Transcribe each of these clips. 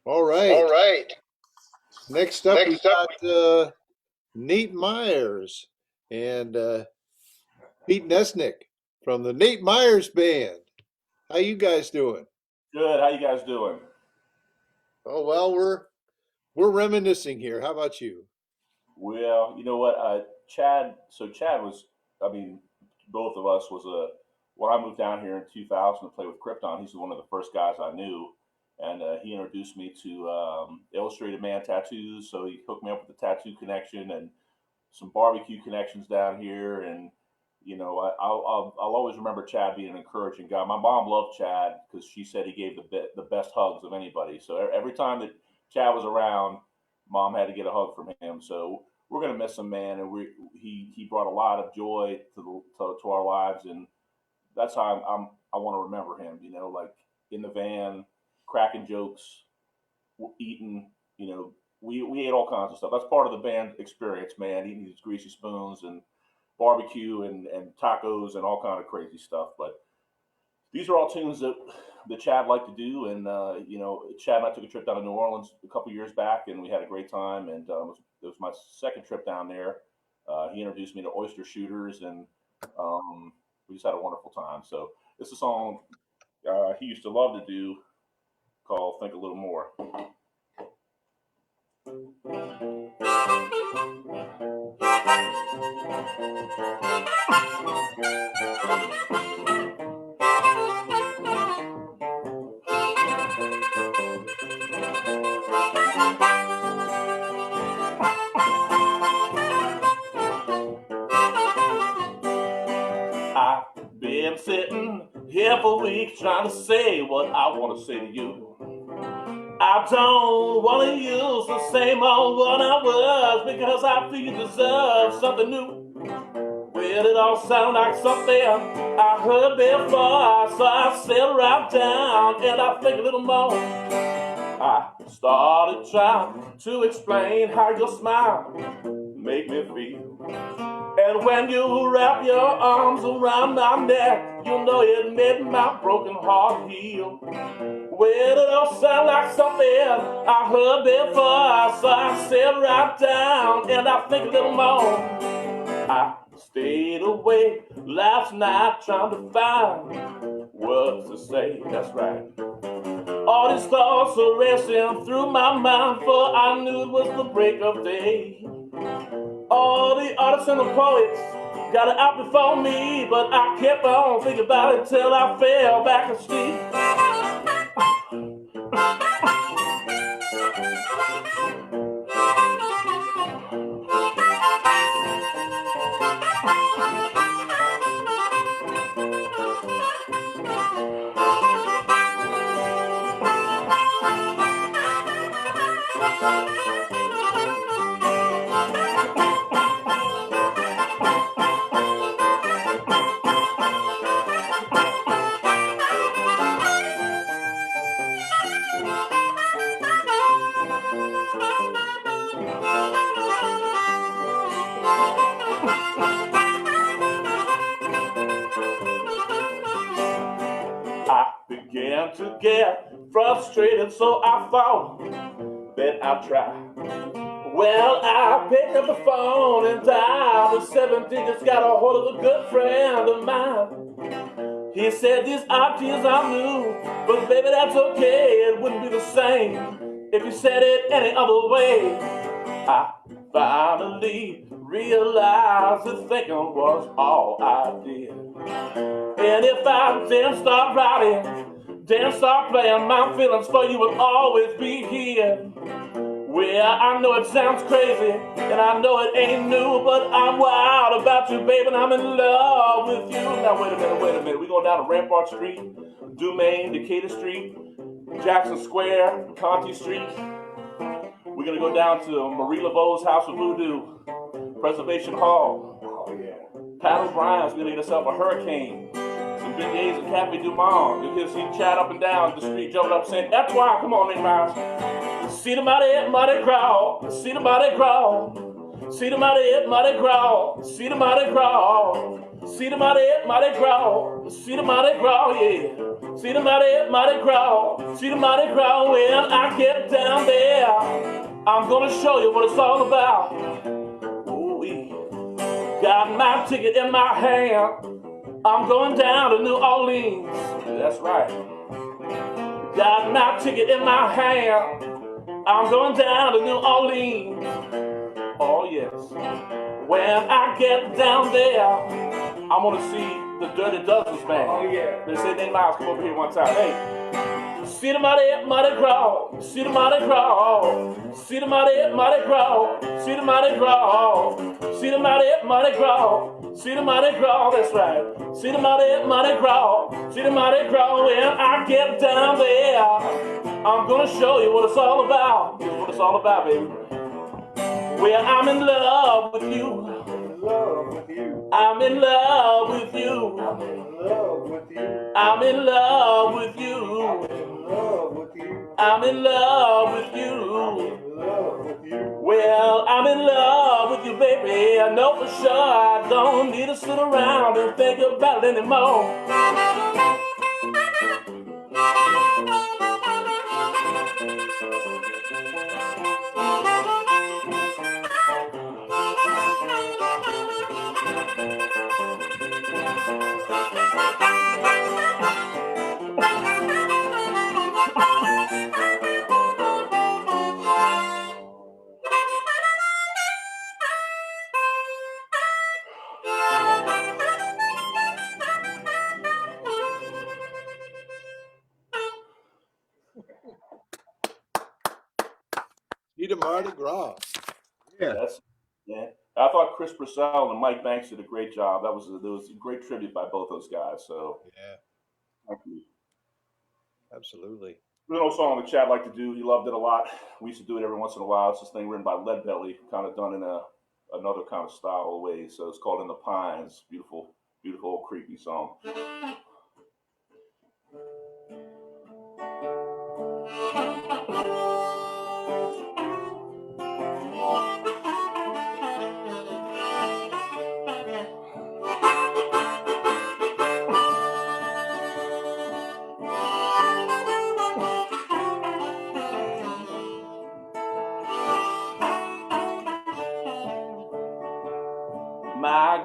All right. All right. Next up, we Next up, got Nate Myers and Pete Netznik from the Nate Myers Band. How you guys doing? Good. How you guys doing? Oh well, we're reminiscing here. How about you? Well, you know what, Chad. So Chad was, I mean, both of us was a. When I moved down here in 2000 to play with Krypton, he's one of the first guys I knew, and he introduced me to Illustrated Man tattoos. So he hooked me up with the tattoo connection and some barbecue connections down here, and I'll always remember Chad being an encouraging guy. My mom loved Chad because she said he gave the best hugs of anybody. So every time that Chad was around, Mom had to get a hug from him. So we're gonna miss him, man, and he brought a lot of joy to our lives, and that's how I want to remember him. Like in the van, cracking jokes, eating. We ate all kinds of stuff. That's part of the band experience, man. Eating these greasy spoons and barbecue and tacos and all kind of crazy stuff. But these are all tunes that Chad liked to do, and Chad and I took a trip down to New Orleans a couple years back, and we had a great time. And it was my second trip down there. He introduced me to oyster shooters, and we just had a wonderful time. So this is a song he used to love to do called "Think a Little More." I've been sitting here for weeks trying to say what I want to say to you. I don't want to use the same old one I was because I feel you deserve something new. Well, it all sounds like something I heard before, so I sit right down and I think a little more. I started trying to explain how your smile make me feel. And when you wrap your arms around my neck, you know it made my broken heart heal. Well, it all sounds like something I heard before, so I sit right down and I think a little more. I stayed awake last night trying to find words to say, that's right. All these thoughts are racing through my mind, for I knew it was the break of day. All the artists and the poets got it out before me, but I kept on thinking about it till I fell back asleep. I began to get frustrated, so I thought that I'd try. Well, I picked up the phone and dialed the 7 digits, got a hold of a good friend of mine. He said these ideas are new, but baby, that's okay. It wouldn't be the same if you said it any other way. I finally realized that thinking was all I did. And if I didn't start writing, didn't start playing, my feelings for you will always be here. Well, I know it sounds crazy, and I know it ain't new, but I'm wild about you, baby, and I'm in love with you. Now, wait a minute. We're going down to Rampart Street, Dumaine, Decatur Street, Jackson Square, Conti Street. We're going to go down to Marie Laveau's House of Voodoo, Preservation Hall. Oh, yeah. Pat O'Brien's going to get herself a hurricane. Some Big A's and Cafe Du Monde. You can see Chad up and down the street jumping up saying, that's why, come on, Nick Myers. See the mighty crawl. See the mighty crawl. See the mighty crawl. See the mighty crawl. See the mighty crawl. See the mighty crawl, yeah. See the mighty crawl. See the mighty crawl. Well, I I get down there, I'm gonna show you what it's all about. Ooh-wee. Got my ticket in my hand, I'm going down to New Orleans. That's right. Got my ticket in my hand, I'm going down to New Orleans. Oh yes. When I get down there, I'm gonna see the Dirty Dozen's band. Oh yeah. They say, Nate Miles, come over here one time. Hey. See the Mardi Gras, see the Mardi Gras, see the Mardi Gras, see the Mardi Gras, see the Mardi Gras, see the Mardi Gras, that's right. See the Mardi Gras, see the Mardi Gras. When I get down there, I'm gonna show you what it's all about. This is what it's all about, baby. Well, I'm in love with you. I'm in love with you. I'm in love with you. I'm in love with you. Well, I'm in love with you, baby. I know for sure I don't need to sit around and think about it anymore. See the Mardi Gras. Yeah. Yeah. I thought Chris Purcell and Mike Banks did a great job. There was a great tribute by both those guys. So yeah, thank you. Absolutely. There's an song that Chad liked to do. He loved it a lot. We used to do it every once in a while. It's this thing written by Leadbelly, kind of done in another kind of style way. So it's called In the Pines. Beautiful, beautiful old creepy song. My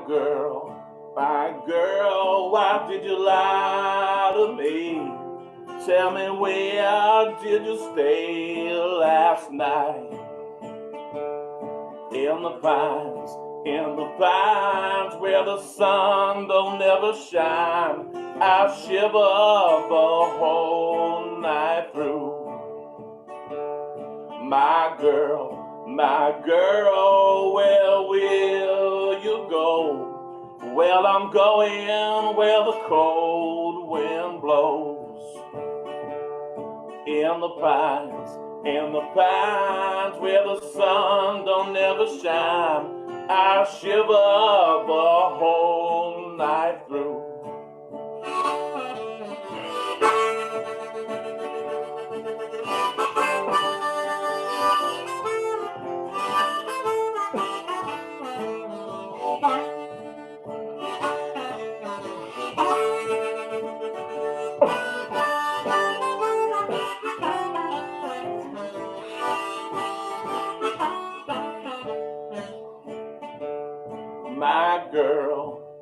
girl, why did you lie to me? Tell me, where did you stay last night? In the pines where the sun don't ever shine, I shiver the whole night through. My girl, where will you go? Well, I'm going where the cold wind blows. In the pines where the sun don't ever shine, I shiver the whole night through.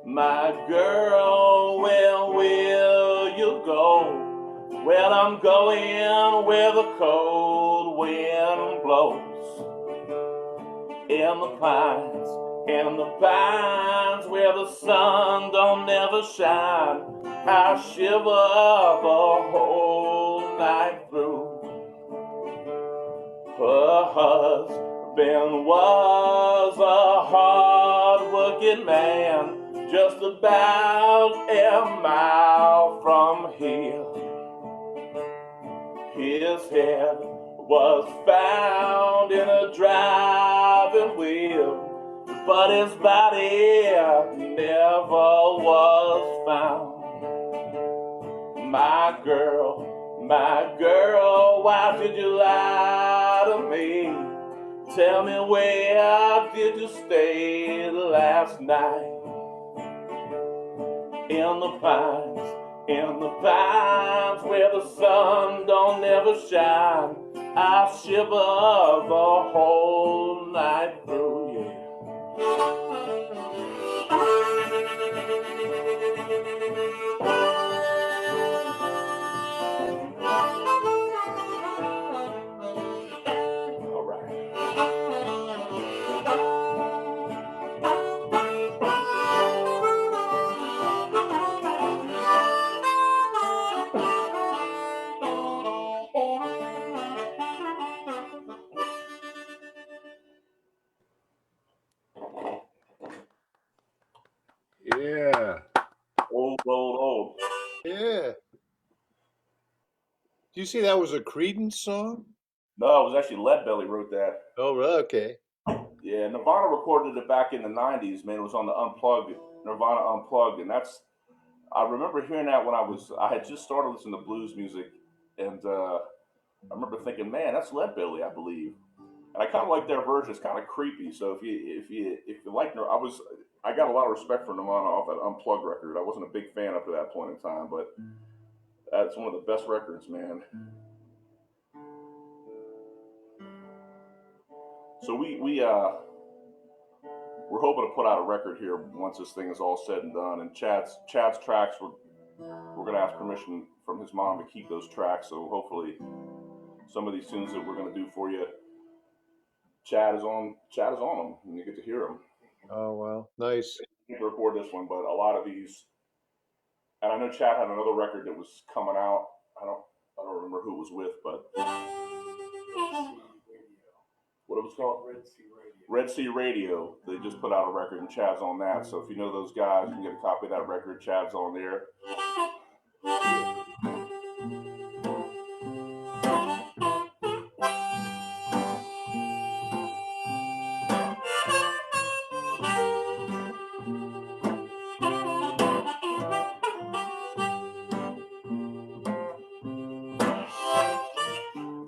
My girl, where will you go? Well, I'm going where the cold wind blows. In the pines where the sun don't ever shine, I shiver the whole night through. Her husband was a hard-working man, just about a mile from here. His head was found in a driving wheel, but his body never was found. My girl, why did you lie to me? Tell me, where did you stay last night? In the pines where the sun don't ever shine, I shiver the whole night through, yeah. All right. Yeah. Old. Yeah. Do you see that was a Creedence song? No, it was actually Leadbelly wrote that. Oh, really? Okay. Yeah, Nirvana recorded it back in the '90s. Man, it was on the Unplugged, Nirvana Unplugged, and I remember hearing that when I had just started listening to blues music, and I remember thinking, man, that's Leadbelly, I believe. And I kind of like their version. It's kind of creepy. So if you like, I got a lot of respect for Nirvana off that Unplugged record. I wasn't a big fan up to that point in time, but that's one of the best records, man. So we're hoping to put out a record here once this thing is all said and done. And Chad's tracks, we're gonna ask permission from his mom to keep those tracks. So hopefully, some of these tunes that we're gonna do for you, Chad is on them, and you get to hear them. Oh, wow. Nice. I can't record this one, but a lot of these, and I know Chad had another record that was coming out. I don't remember who it was with, but what it was called? Red Sea Radio. They just put out a record, and Chad's on that. So if you know those guys, you can get a copy of that record. Chad's on there.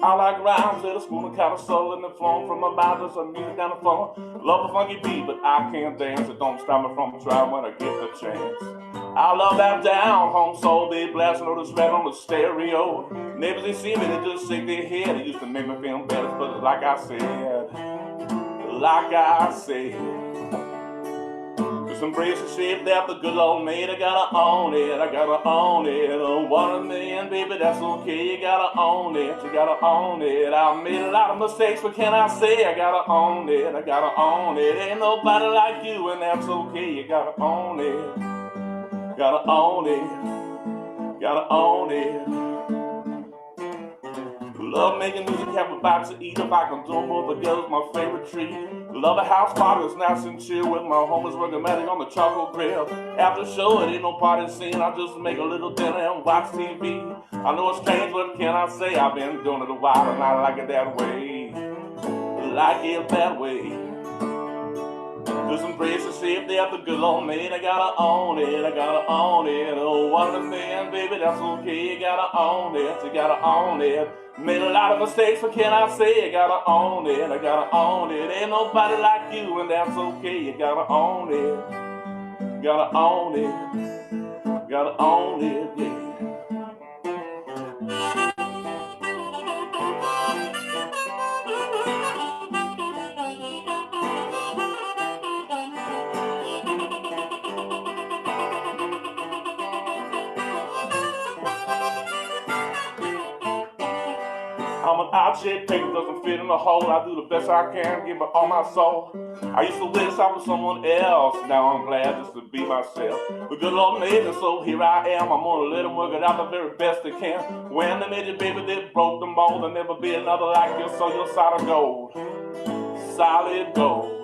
I like rhymes that are smooth and kind of subtle and flowing from my mouth as some music down the phone. Love a funky beat, but I can't dance. It don't stop me from trying when I get the chance. I love that down home soul, they blasting all this red on the stereo. Neighbors they see me, they just shake their head. It used to make me feel better, but like I said, just embrace the shape that the good Lord made. I gotta own it, I gotta own it. Oh, 1 million, baby, that's okay. You gotta own it, you gotta own it. I made a lot of mistakes, but can I say I gotta own it, I gotta own it. Ain't nobody like you, and that's okay. You gotta own it, gotta own it, gotta own it. Love making music, have a bite to eat. If I can do them both together, it's my favorite treat. Love a house party that's nice and chill with my homies working magic on the charcoal grill. After show, it ain't no party scene. I just make a little dinner and watch TV. I know it's strange, what can I say? I've been doing it a while and I like it that way. Like it that way. Just embrace the shape that the good Lord made. I gotta own it, I gotta own it. Oh, 1 million, baby, that's okay. You gotta own it, you gotta own it. Made a lot of mistakes, but can I say I gotta own it, I gotta own it. Ain't nobody like you, and that's okay. You gotta own it, gotta own it, gotta own it, yeah. I'm an odd-shaped paper, doesn't fit in a hole. I do the best I can, give it all my soul. I used to wish I was someone else. Now I'm glad just to be myself. The good Lord made me, so here I am. I'm gonna let them work it out the very best they can. When they made you, baby, they broke the mold. There'll never be another like you, so you're solid gold. Solid gold.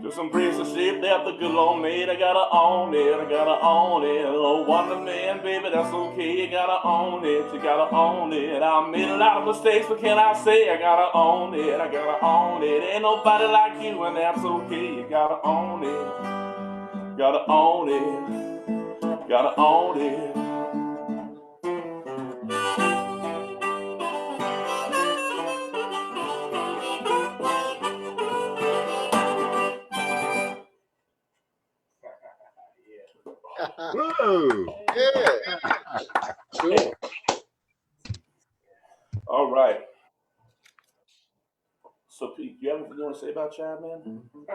Just embrace the shape that the good Lord made. I gotta own it, I gotta own it. Oh, 1 million, baby, that's okay. You gotta own it, you gotta own it. I made a lot of mistakes, but can I say I gotta own it, I gotta own it. Ain't nobody like you, and that's okay. You gotta own it, gotta own it, gotta own it. Whoa. Yeah. Cool. All All right. So, Pete, you have anything you want to say about Chad, man? I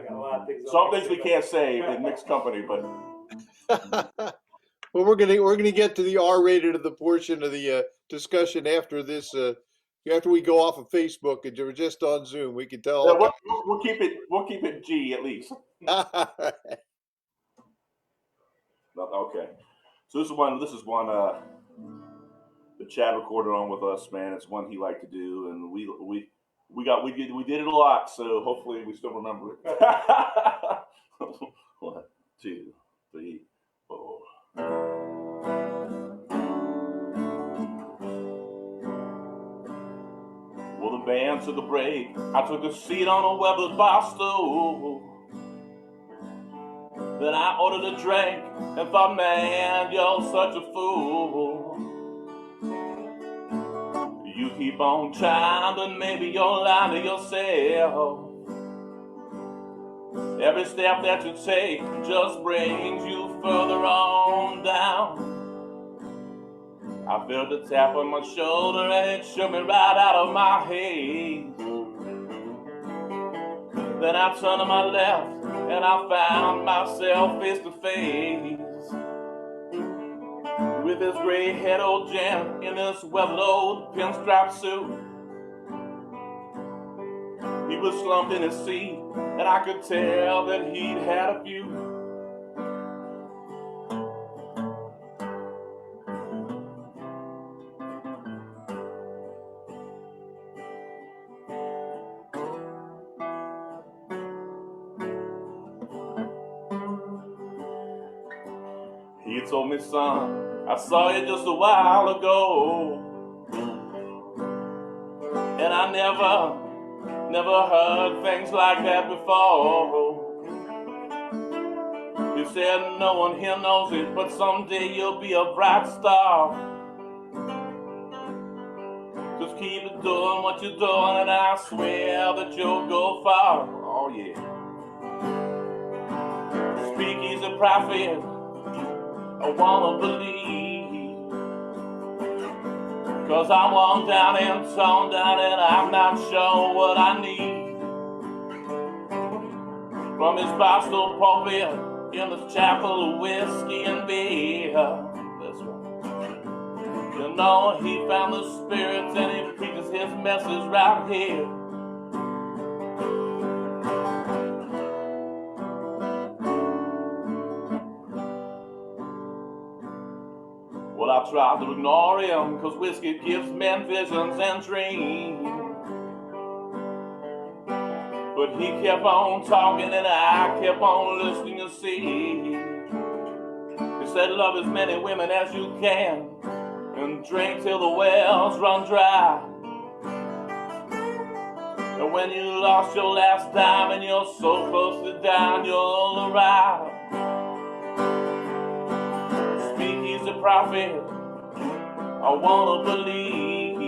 got a lot of things. Some things we can't say in mixed company, but Well, we're gonna get to the R-rated of the portion of the discussion after this. After we go off of Facebook and we're just on Zoom, we can tell. yeah, we'll keep it G at least. Okay. So this is one the Chad recorded on with us, man. It's one he liked to do, and we did it a lot. So hopefully we still remember it. 1, 2, 3, 4. Well, the band took a break. I took a seat on a Weber's bar stool. Then I ordered a drink and thought, man, you're such a fool. You keep on trying, but maybe you're lying to yourself. Every step that you take just brings you further on down. I felt a tap on my shoulder and it shook me right out of my haze. Then I turned to my left and I found myself face to face with this gray-haired old gent in this weathered old pinstripe suit. He was slumped in his seat and I could tell that he'd had a few. He told me, son, I saw you just a while ago, and I never heard things like that before. He said, no one here knows it, but someday you'll be a bright star. Just keep doing what you're doing, and I swear that you'll go far. Oh, yeah. Speakeasy prophet, I wanna believe, 'cause I'm worn down and torn down and I'm not sure what I need. From his Boston pulpit in this chapel of whiskey and beer. That's right. You know, he found the spirits and he preaches his message right here. Well, I tried to ignore him, 'cause whiskey gives men visions and dreams. But he kept on talking and I kept on listening to see. He said, love as many women as you can and drink till the wells run dry. And when you lost your last dime and you're so close to dying, you'll arrive. Speakeasy prophet, I wanna believe,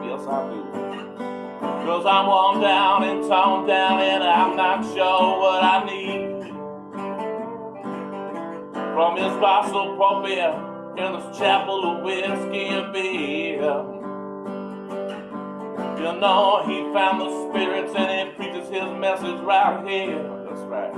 yes I do. 'Cause I'm worn down and torn down and I'm not sure what I need. From his Boston pulpit in this chapel of whiskey and beer. You know, he found the spirits and he preaches his message right here. That's right.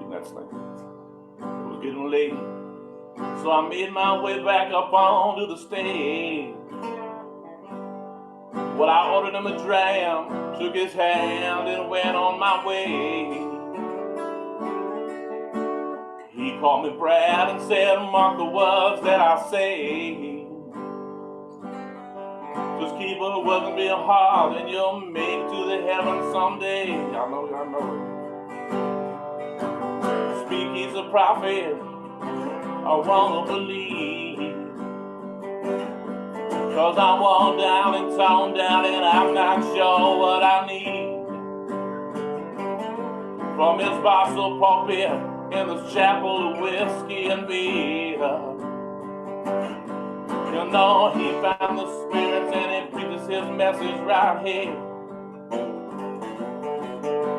Netznik. It was getting late, so I made my way back up onto the stage. Well, I ordered him a dram, shook his hand, and went on my way. He called me Brad and said, mark the words that I say. Just keep on working real hard and you'll make it to the heaven someday. I know it. Speak, he's a prophet, I wanna believe. 'cause I'm worn down and torn down, and I'm not sure what I need. From his bottle pulpit in this chapel of whiskey and beer, you know he found the spirits and he preaches his message right here.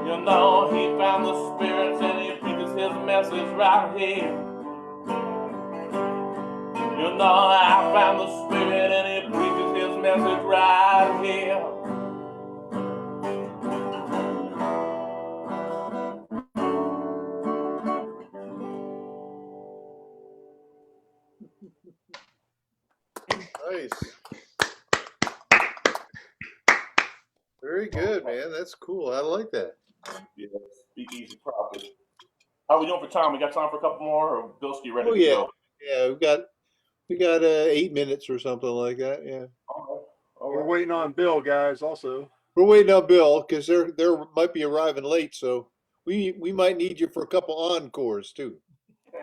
You know he found the spirits and he preaches his message right here. You know I found the spirit and he preaches his message right here. Nice. Very good, man. That's cool. I like that. Yeah, Speak Easy Prophet. How we doing for time? We got time for a couple more, or Bilski ready Oh to yeah, go? yeah. We got 8 minutes or something like that. Yeah. All We're right. waiting on Bill, guys, also. We're waiting on Bill because they're might be arriving late, so we might need you for a couple encores too.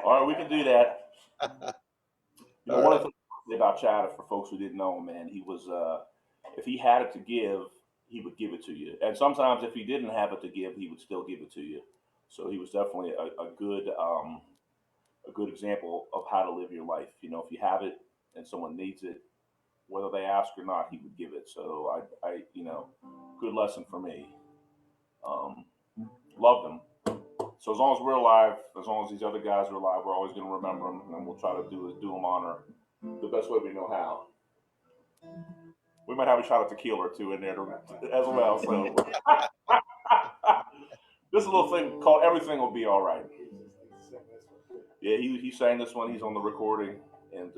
All right, we can do that. You know, All one right. of the things about Chad, for folks who didn't know him, man, he was, if he had it to give, he would give it to you. And sometimes if he didn't have it to give, he would still give it to you. So he was definitely a good example of how to live your life. You know, if you have it and someone needs it, whether they ask or not, he would give it. So you know, good lesson for me. Loved him. So as long as we're alive, as long as these other guys are alive, we're always going to remember them, and we'll try to do them honor the best way we know how. We might have a shot at tequila or two in there as well. So this is a little thing called "Everything Will Be All Right." Yeah, he sang this one. He's on the recording, and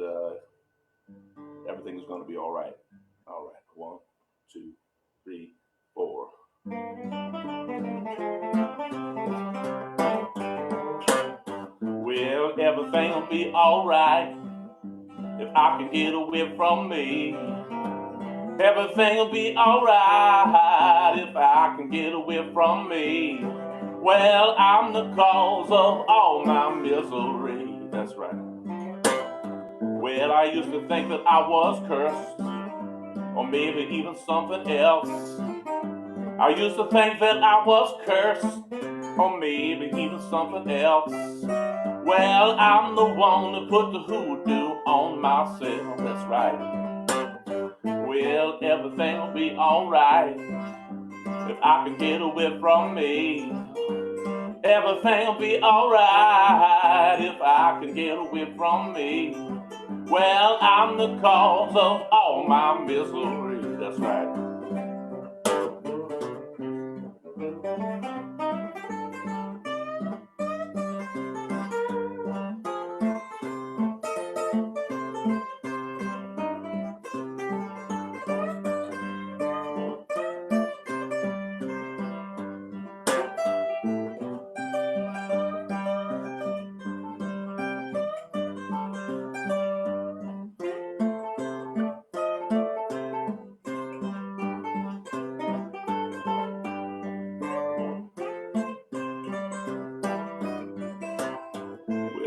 everything is going to be all right. All right, 1, 2, 3, 4. Well, everything will be all right if I can get away from me. Everything will be all right if I can get away from me. Well, I'm the cause of all my misery. That's right. Well, I used to think that I was cursed, or maybe even something else. I used to think that I was cursed, or maybe even something else. Well, I'm the one that put the hoodoo on myself. That's right. Well, everything will be alright if I can get away from me. Everything will be alright if I can get away from me. Well, I'm the cause of all my misery. That's right.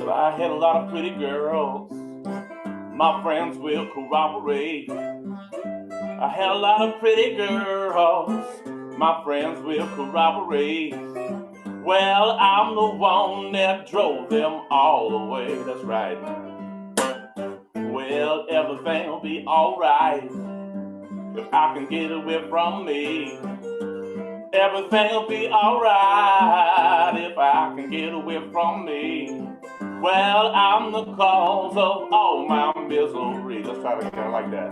Well, I had a lot of pretty girls. My friends will corroborate. I had a lot of pretty girls. My friends will corroborate. Well, I'm the one that drove them all away. That's right. Well, everything will be alright if I can get away from me. Everything will be alright if I can get away from me. Well, I'm the cause of all my misery. Let's try to get it like that.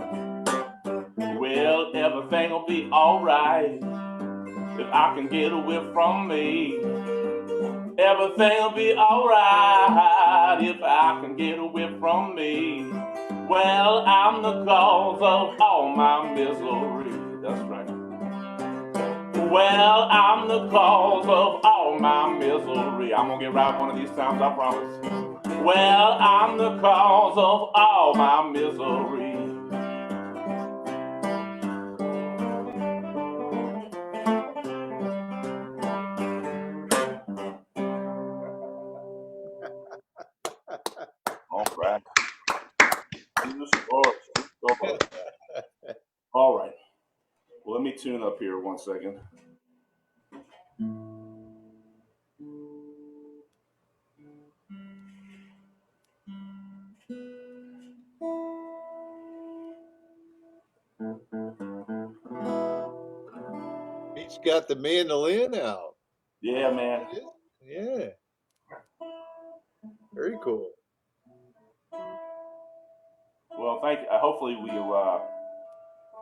Well, everything will be alright if I can get away from me. Everything will be alright if I can get away from me. Well, I'm the cause of all my misery. That's right. Well, I'm the cause of all my misery. I'm gonna get right one of these times, I promise. Well, I'm the cause of all my misery. All right. True story. All right. Well, let me tune up here 1 second. He's got the mandolin out. Yeah, man. Yeah. Very cool. Well, thank you. Hopefully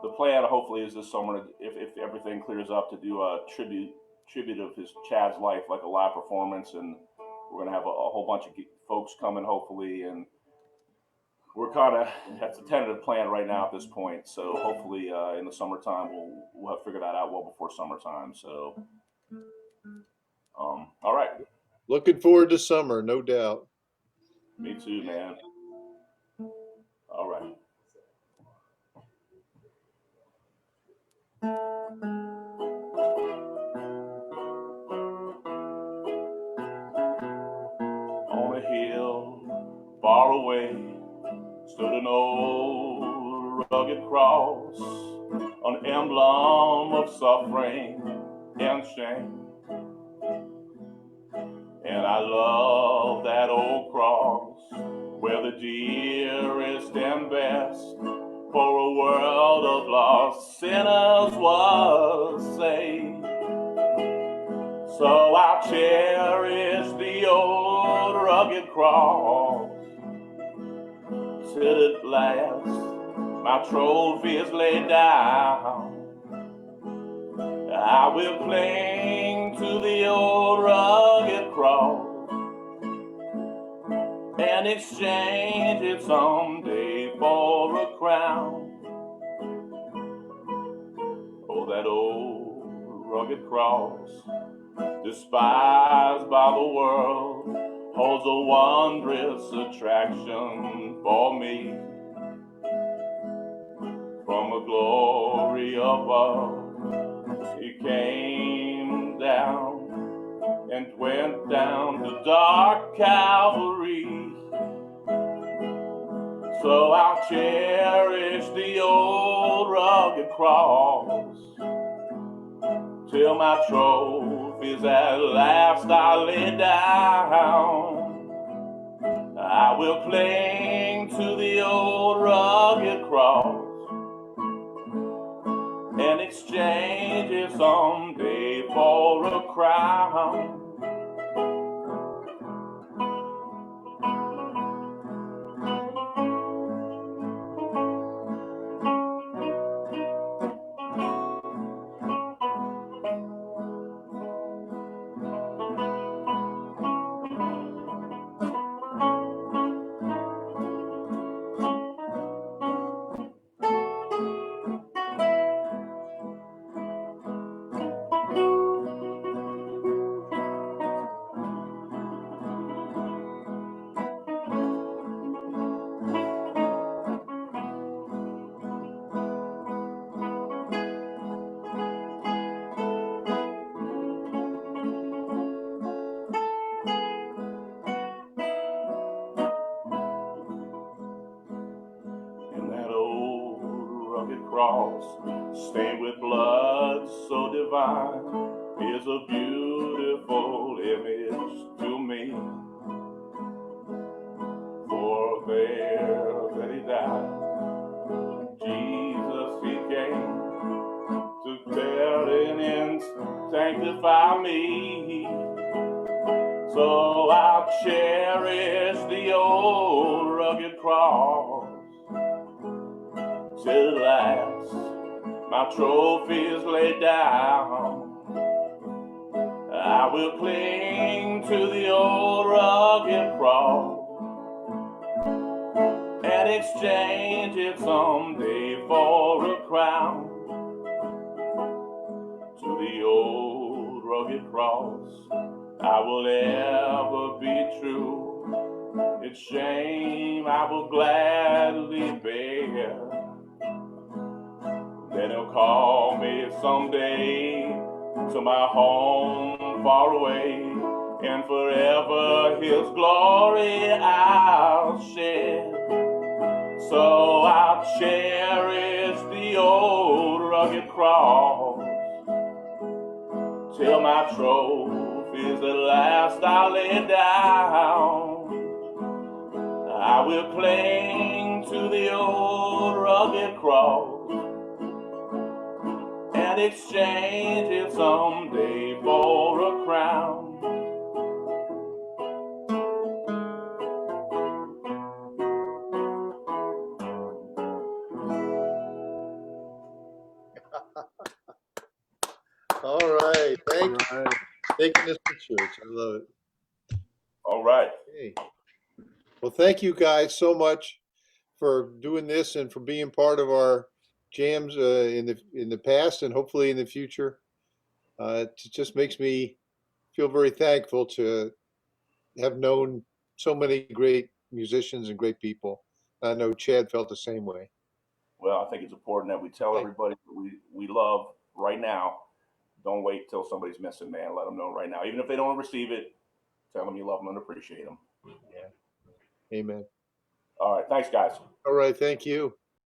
the plan hopefully is this summer, if everything clears up, to do a tribute of his Chad's life, like a live performance, and we're gonna have a whole bunch of folks coming hopefully, and we're kind of, that's a tentative plan right now at this point. So hopefully in the summertime we'll have figured that out well before summertime. So all right. Looking forward to summer, no doubt. Me too, man. All right. On a hill far away stood an old rugged cross, an emblem of suffering and shame. And I love that old cross where the dearest and best for a world of lost sinners was saved. So I cherish the old rugged cross till at last my trophy is laid down. I will cling to the old rugged cross and exchange it someday for a crown. Oh, that old rugged cross, despised by the world, holds a wondrous attraction for me. From a glory above, it came down and went down to dark Calvary. So I'll cherish the old rugged cross till my trophies at last I lay down. I will cling to the old rugged cross and exchange it someday for a crown. And that old rugged cross, stained with blood so divine, is a beautiful image to me. For there that he died, Jesus he came to bear and sanctify me. So I'll cherish the old rugged cross till at last my trophy is laid down. I will cling to the old rugged cross and exchange it someday for a crown. To the old rugged cross I will ever be true. Its shame I will gladly bear. Then he'll call me someday to my home far away, and forever his glory I'll share. So I cherish the old rugged cross till my trophies at last I lay down. I will cling to the old rugged cross and exchange it someday for a crown. All right. Thank you All right. for taking us to church. I love it. All right. Okay. Well, thank you guys so much for doing this and for being part of our jams in the past and hopefully in the future. It just makes me feel very thankful to have known so many great musicians and great people. I know Chad felt the same way. Well, I think it's important that we tell everybody that we love right now. Don't wait till somebody's missing, man. Let them know right now. Even if they don't receive it, tell them you love them and appreciate them. Yeah. Amen. All right. Thanks, guys. All right. Thank you.